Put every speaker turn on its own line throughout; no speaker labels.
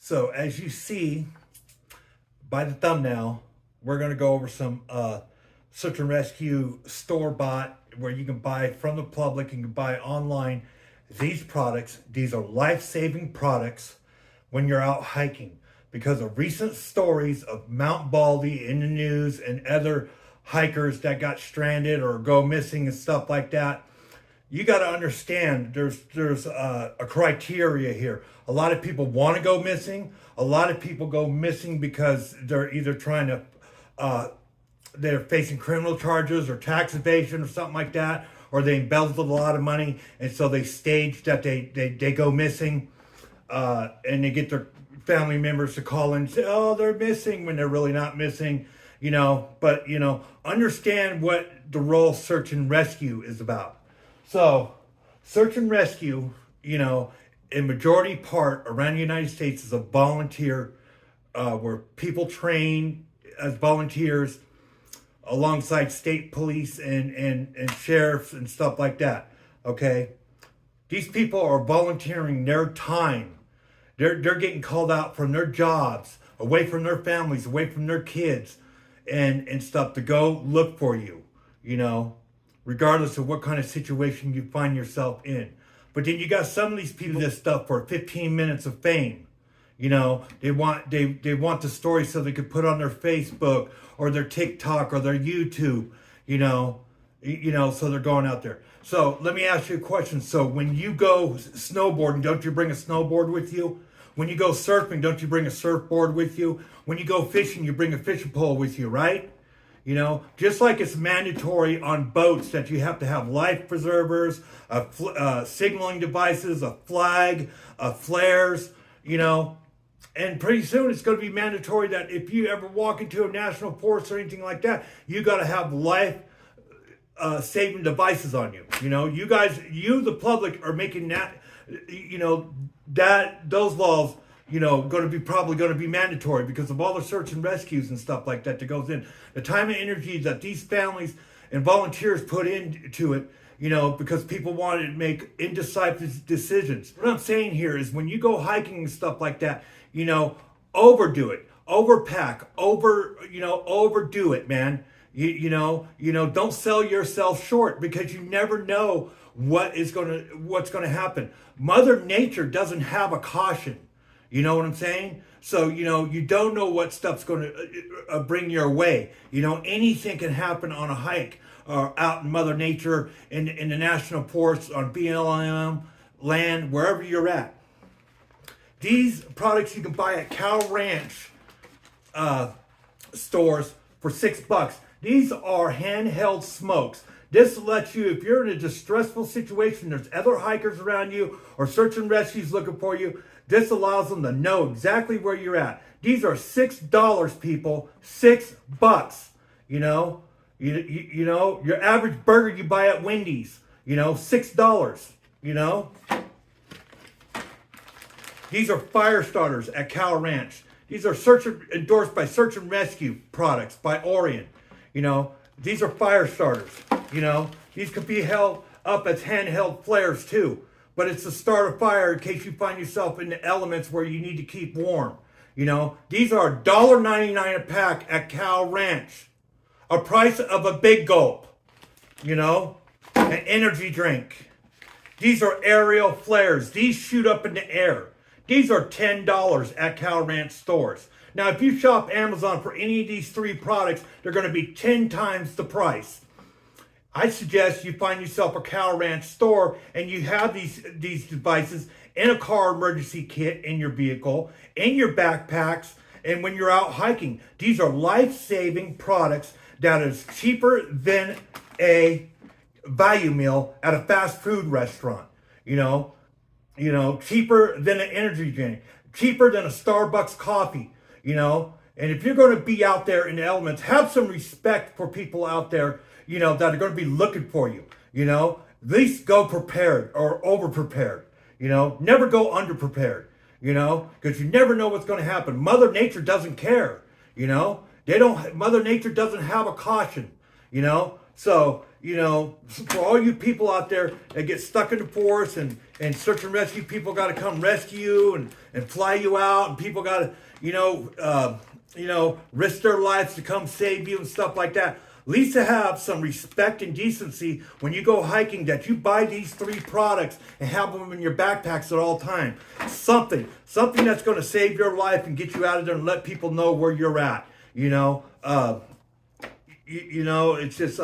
So as you see by the thumbnail, we're going to go over some search and rescue store bought where you can buy from the public, you can buy online these products. These are life-saving products when you're out hiking because of recent stories of Mount Baldy in the news and other hikers that got stranded or go missing and stuff like that. You got to understand there's a criteria here. A lot of people want to go missing. A lot of people go missing because they're either trying to they're facing criminal charges or tax evasion or something like that, or they embezzled a lot of money and so they stage that they go missing, and they get their family members to call in and say, oh, they're missing, when they're really not missing, but understand what the role search and rescue is about. So search and rescue, in majority part around the United States is a volunteer, where people train as volunteers alongside state police and sheriffs and stuff like that. Okay. These people are volunteering their time. They're getting called out from their jobs, away from their families, away from their kids and stuff to go look for you, regardless of what kind of situation you find yourself in. But then you got some of these people that stuff for 15 minutes of fame. They want the story so they could put on their Facebook or their TikTok or their YouTube, so they're going out there. So let me ask you a question. So when you go snowboarding, don't you bring a snowboard with you? When you go surfing, don't you bring a surfboard with you? When you go fishing, you bring a fishing pole with you, right? Just like it's mandatory on boats that you have to have life preservers, signaling devices, a flag, flares, and pretty soon it's going to be mandatory that if you ever walk into a national forest or anything like that, you got to have life saving devices on you. You guys, the public are making that, those laws, probably going to be mandatory because of all the search and rescues and stuff like that goes in. The time and energy that these families and volunteers put into it, because people want to make indecisive decisions. What I'm saying here is when you go hiking and stuff like that, overdo it, overpack, overdo it, man. Don't sell yourself short because you never know what's going to happen. Mother Nature doesn't have a caution. You know what I'm saying? So, you don't know what stuff's going to bring your way. Anything can happen on a hike or out in Mother Nature, in the national forests, on BLM land, wherever you're at. These products you can buy at Cow Ranch stores for $6. These are handheld smokes. This lets you, if you're in a distressful situation, there's other hikers around you or search and rescues looking for you, this allows them to know exactly where you're at. These are $6, people. $6. Your average burger you buy at Wendy's, $6. These are fire starters at Cow Ranch. These are endorsed by Search and Rescue products by Orion. These are fire starters. These could be held up as handheld flares too. But it's to start a fire in case you find yourself in the elements where you need to keep warm. These are $1.99 a pack at Cow Ranch. A price of a Big Gulp. An energy drink. These are aerial flares. These shoot up in the air. These are $10 at Cow Ranch stores. Now, if you shop Amazon for any of these three products, they're going to be 10 times the price. I suggest you find yourself a Cow Ranch store and you have these devices in a car emergency kit in your vehicle, in your backpacks, and when you're out hiking. These are life-saving products that is cheaper than a value meal at a fast food restaurant. Cheaper than an energy drink, cheaper than a Starbucks coffee, And if you're going to be out there in the elements, have some respect for people out there, that are going to be looking for you, At least go prepared or over-prepared, Never go under-prepared, Because you never know what's going to happen. Mother Nature doesn't care, Mother Nature doesn't have a caution, So, you know, for all you people out there that get stuck in the forest and search and rescue people got to come rescue you and fly you out, and people got to, risk their lives to come save you and stuff like that. At least to have some respect and decency when you go hiking, that you buy these 3 products and have them in your backpacks at all time. Something that's going to save your life and get you out of there and let people know where you're at. It's just,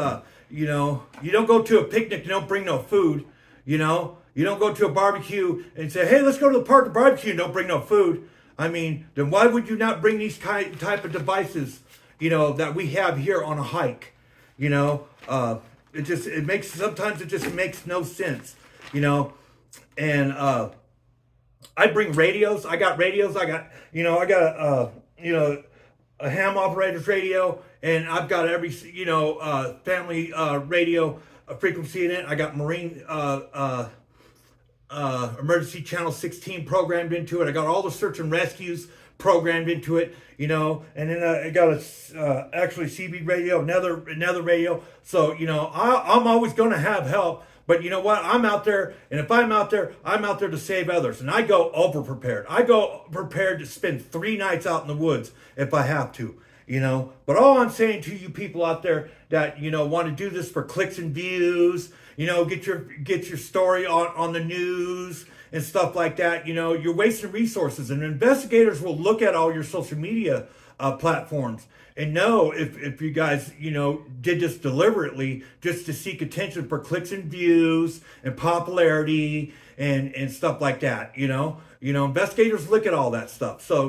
you don't go to a picnic, you don't bring no food, you don't go to a barbecue and say, hey, let's go to the park to barbecue and don't bring no food. I mean, then why would you not bring these type of devices, that we have here on a hike? Sometimes it just makes no sense, and, I bring radios. I got radios. I got a ham operator's radio, and I've got every, family radio frequency in it. I got Marine emergency channel 16 programmed into it. I got all the search and rescues programmed into it, and then I got actually CB radio, another radio. So, I'm always going to have help. But you know what? I'm out there, and if I'm out there to save others. And I go over prepared. I go prepared to spend 3 nights out in the woods if I have to, But all I'm saying to you people out there that, want to do this for clicks and views, get your story on the news and stuff like that, you're wasting resources. And investigators will look at all your social media platforms and know if you guys, did this deliberately just to seek attention for clicks and views and popularity and stuff like that, investigators look at all that stuff. So,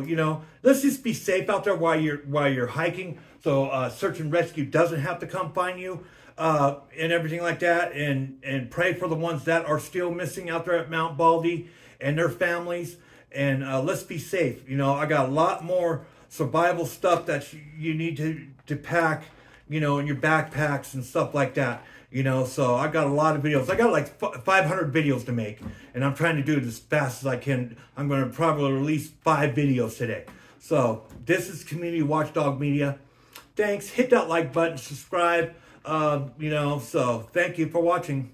let's just be safe out there while you're hiking. So search and rescue doesn't have to come find you and everything like that. And pray for the ones that are still missing out there at Mount Baldy and their families. And let's be safe. I got a lot more survival stuff that you need to pack, in your backpacks and stuff like that, so I got a lot of videos. I got like 500 videos to make, and I'm trying to do it as fast as I can. I'm going to probably release 5 videos today. So this is Community Watchdog Media. Thanks. Hit that like button, subscribe, so thank you for watching.